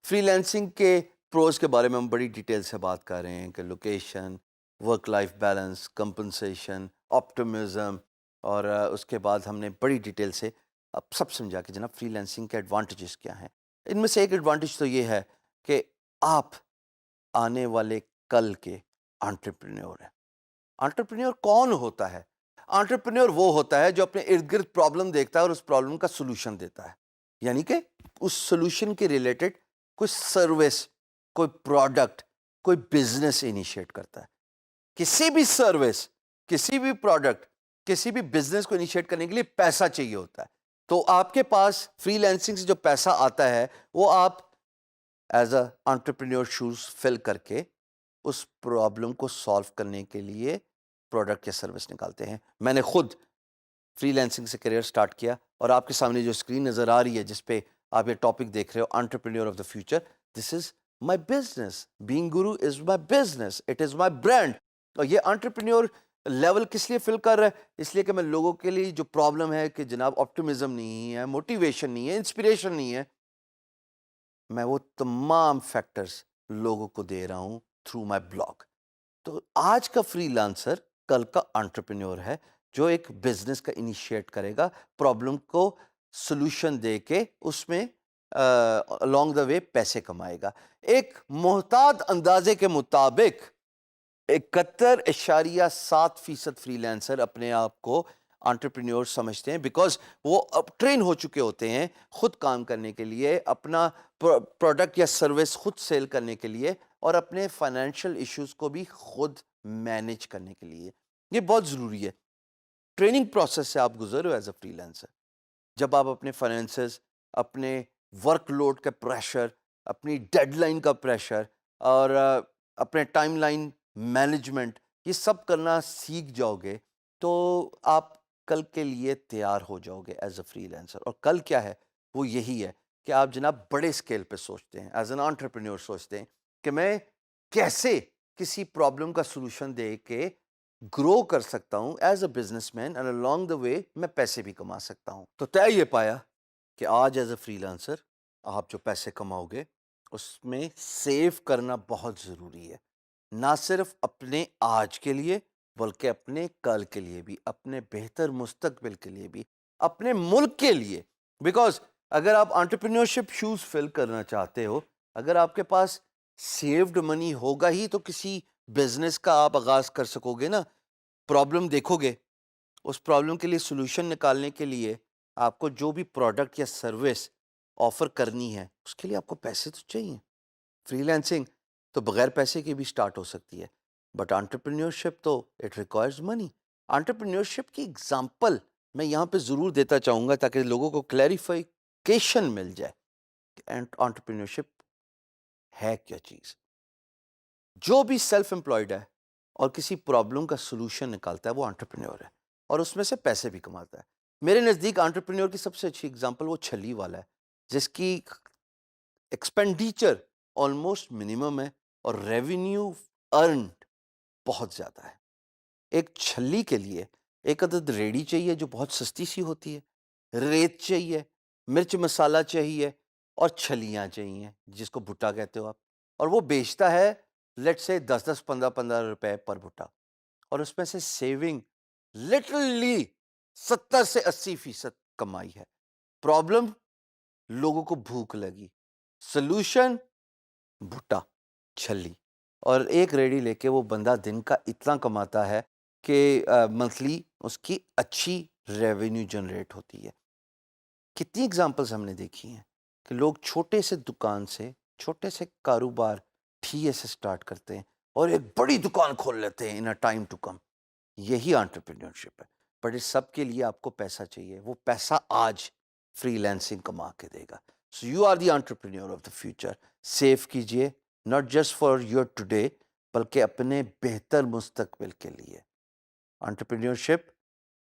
Free lancing کے pros کے بارے میں ہم بڑی ڈیٹیل سے بات کر رہے ہیں کہ location, work life balance, compensation, optimism, اور اس کے بعد ہم نے بڑی ڈیٹیل سے اب سب سمجھا کہ جناب فری لینسنگ کے ایڈوانٹیجز کیا ہیں۔ ان میں سے ایک ایڈوانٹیج تو یہ ہے کہ آپ آنے والے کل کے انٹرپرینور ہیں۔ انٹرپرینور کون ہوتا ہے؟ انٹرپرینور وہ ہوتا ہے جو اپنے ارد گرد پرابلم دیکھتا ہے اور اس پرابلم کا سولوشن دیتا ہے، یعنی کہ اس سولوشن کے ریلیٹڈ کوئی سروس، کوئی پروڈکٹ، کوئی بزنس انیشیٹ کرتا ہے۔ کسی بھی سروس، کسی بھی پروڈکٹ، کسی بھی بزنس کو انیشیٹ کرنے کے لیے پیسہ چاہیے ہوتا ہے۔ تو آپ کے پاس فری لینسنگ سے جو پیسہ آتا ہے وہ آپ ایز اے انٹرپرینور شوز فل کر کے اس پرابلم کو سالو کرنے کے لیے پروڈکٹ یا سروس نکالتے ہیں۔ میں نے خود فری لینسنگ سے کریئر سٹارٹ کیا، اور آپ کے سامنے جو اسکرین نظر آ رہی ہے جس پہ آپ یہ ٹاپک دیکھ رہے ہو، entrepreneur of the future, this is my business, being guru is my business, it is my brand. اور یہ انٹرپرینور لیول کس لیے فل کر رہا ہے؟ اس لیے کہ میں لوگوں کے لیے جو پرابلم ہے کہ جناب آپٹمزم نہیں ہے، موٹیویشن نہیں ہے، انسپریشن نہیں ہے، میں وہ تمام فیکٹرز لوگوں کو دے رہا ہوں تھرو مائی بلاگ۔ تو آج کا فری لانسر کل کا انٹرپرینور ہے جو ایک بزنس کا انیشیٹ کرے گا، پرابلم کو سلوشن دے کے اس میں along دا وے پیسے کمائے گا۔ ایک محتاط اندازے کے مطابق 71.7% فری لینسر اپنے آپ کو انٹرپرینور سمجھتے ہیں، بیکاز وہ اب ٹرین ہو چکے ہوتے ہیں خود کام کرنے کے لیے، اپنا پروڈکٹ یا سروس خود سیل کرنے کے لیے، اور اپنے فائنینشیل ایشوز کو بھی خود مینیج کرنے کے لیے۔ یہ بہت ضروری ہے۔ ٹریننگ پروسیس سے آپ گزر ہو ایز اے فری لینسر، جب آپ اپنے فائنینسز، اپنے ورک لوڈ کا پریشر، اپنی ڈیڈ لائن کا پریشر، اور اپنے ٹائم لائن مینجمنٹ، یہ سب کرنا سیکھ جاؤ گے تو آپ کل کے لیے تیار ہو جاؤ گے ایز اے فری لینسر۔ اور کل کیا ہے؟ وہ یہی ہے کہ آپ جناب بڑے اسکیل پہ سوچتے ہیں، ایز این انٹرپرینور سوچتے ہیں کہ میں کیسے کسی پرابلم کا سولوشن دے کے گرو کر سکتا ہوں as a business man, and along دا وے میں پیسے بھی کما سکتا ہوں۔ تو طے یہ پایا کہ آج ایز اے فری لانسر آپ جو پیسے کماؤ گے اس میں سیو کرنا بہت ضروری ہے، نہ صرف اپنے آج کے لیے بلکہ اپنے کل کے لیے بھی، اپنے بہتر مستقبل کے لیے بھی، اپنے ملک کے لیے۔ بیکاز اگر آپ انٹرپرینورشپ شوز فل کرنا چاہتے ہو، اگر آپ کے پاس سیوڈ منی ہوگا ہی تو کسی بزنس کا آپ آغاز کر سکو گے نا۔ پرابلم دیکھو گے، اس پرابلم کے لیے سولوشن نکالنے کے لیے آپ کو جو بھی پروڈکٹ یا سروس آفر کرنی ہے اس کے لیے آپ کو پیسے تو چاہیے۔ فری لینسنگ تو بغیر پیسے کے بھی سٹارٹ ہو سکتی ہے، بٹ انٹرپرینورشپ تو اٹ ریکوائرز منی۔ انٹرپرینورشپ کی اگزامپل میں یہاں پہ ضرور دیتا چاہوں گا تاکہ لوگوں کو کلیریفیکیشن مل جائے کہ انٹرپرینورشپ ہے کیا چیز۔ جو بھی سیلف امپلائڈ ہے اور کسی پرابلم کا سولوشن نکالتا ہے وہ انٹرپرینور ہے، اور اس میں سے پیسے بھی کماتا ہے۔ میرے نزدیک انٹرپرینور کی سب سے اچھی اگزامپل وہ چھلی والا ہے جس کی ایکسپینڈیچر آلموسٹ منیمم ہے اور ریونیو ارنڈ بہت زیادہ ہے۔ ایک چھلی کے لیے ایک عدد ریڑھی چاہیے جو بہت سستی سی ہوتی ہے، ریت چاہیے، مرچ مسالہ چاہیے، اور چھلیاں چاہیے جس کو بھٹا کہتے ہو آپ، اور وہ بیچتا ہے لیٹ سے 10-15 پر بھٹا، اور اس میں سے سیونگ لٹرلی 70 سے 80% کمائی ہے۔ پرابلم، لوگوں کو بھوک لگی، سلوشن بھٹا، چھلی، اور ایک ریڑھی لے کے وہ بندہ دن کا اتنا کماتا ہے کہ منتھلی اس کی اچھی ریونیو جنریٹ ہوتی ہے۔ کتنی ایگزامپلز ہم نے دیکھی ہیں کہ لوگ چھوٹے سے دکان سے، چھوٹے سے کاروبار ٹھیے سے سٹارٹ کرتے ہیں اور ایک بڑی دکان کھول لیتے ہیں ان اے ٹائم ٹو کم۔ یہی انٹرپرینورشپ ہے، بٹ اس سب کے لیے آپ کو پیسہ چاہیے، وہ پیسہ آج فری لینسنگ کما کے دے گا۔ So you are the entrepreneur of the future. Save کیجئے، not just for your today بلکہ اپنے بہتر مستقبل کے لیے۔ انٹرپرینورشپ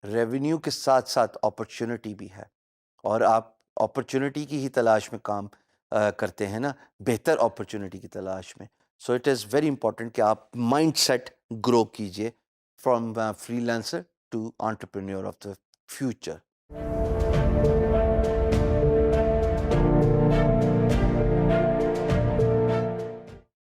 ریونیو کے ساتھ ساتھ اپرچونٹی بھی ہے، اور آپ اپرچونٹی کی ہی تلاش میں کام کرتے ہیں نا، بہتر اپرچونٹی کی تلاش میں۔ So it is very important کہ آپ مائنڈ سیٹ گرو کیجئے from freelancer to entrepreneur of the future.